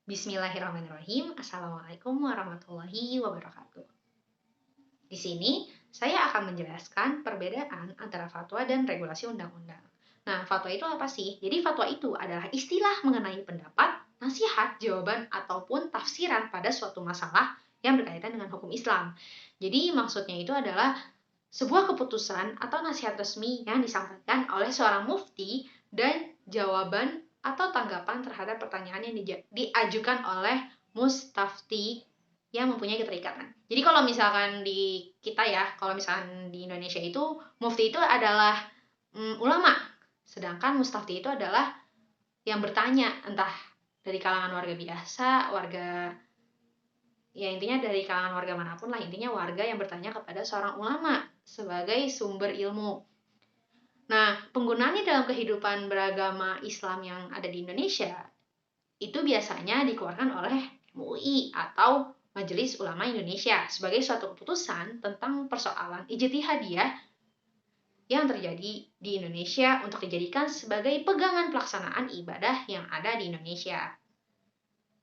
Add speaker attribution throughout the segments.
Speaker 1: Bismillahirrahmanirrahim. Assalamualaikum warahmatullahi wabarakatuh. Di sini, saya akan menjelaskan perbedaan antara fatwa dan regulasi undang-undang. Nah, fatwa itu apa sih? Jadi, fatwa itu adalah istilah mengenai pendapat, nasihat, jawaban, ataupun tafsiran pada suatu masalah yang berkaitan dengan hukum Islam. Jadi, maksudnya itu adalah sebuah keputusan atau nasihat resmi yang disampaikan oleh seorang mufti dan jawaban atau tanggapan terhadap pertanyaan yang diajukan oleh mustafti yang mempunyai keterikatan. Jadi kalau misalkan di kita ya, kalau misalkan di Indonesia itu mufti itu adalah ulama, sedangkan mustafti itu adalah yang bertanya, entah dari kalangan warga biasa, warga ya intinya dari kalangan warga manapun lah, intinya warga yang bertanya kepada seorang ulama sebagai sumber ilmu. Nah, penggunaannya dalam kehidupan beragama Islam yang ada di Indonesia itu biasanya dikeluarkan oleh MUI atau Majelis Ulama Indonesia sebagai suatu keputusan tentang persoalan ijtihadiyah yang terjadi di Indonesia untuk dijadikan sebagai pegangan pelaksanaan ibadah yang ada di Indonesia.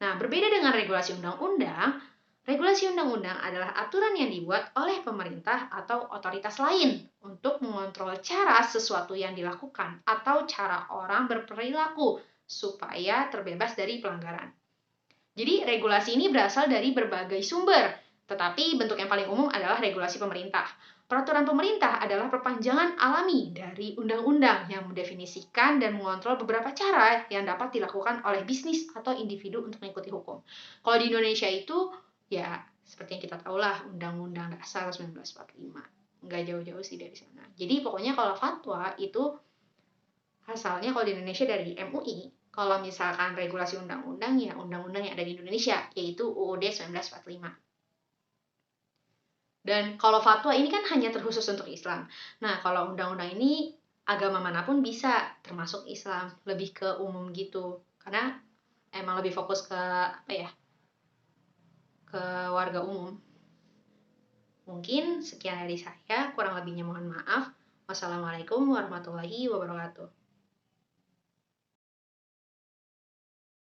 Speaker 1: Nah, berbeda dengan regulasi undang-undang, regulasi undang-undang adalah aturan yang dibuat oleh pemerintah atau otoritas lain untuk mengontrol cara sesuatu yang dilakukan atau cara orang berperilaku supaya terbebas dari pelanggaran. Jadi, regulasi ini berasal dari berbagai sumber, tetapi bentuk yang paling umum adalah regulasi pemerintah. Peraturan pemerintah adalah perpanjangan alami dari undang-undang yang mendefinisikan dan mengontrol beberapa cara yang dapat dilakukan oleh bisnis atau individu untuk mengikuti hukum. Kalau di Indonesia itu, ya seperti yang kita tahu lah, Undang-Undang Dasar 1945. Nggak jauh-jauh sih dari sana. Jadi pokoknya kalau fatwa itu asalnya kalau di Indonesia dari MUI, kalau misalkan regulasi undang-undang ya undang-undang yang ada di Indonesia, yaitu UUD 1945. Dan kalau fatwa ini kan hanya terkhusus untuk Islam. Nah, kalau undang-undang ini agama manapun bisa, termasuk Islam, lebih ke umum gitu. Karena emang lebih fokus ke apa ya? Ke warga umum. Mungkin sekian dari saya, kurang lebihnya mohon maaf. Wassalamualaikum warahmatullahi wabarakatuh.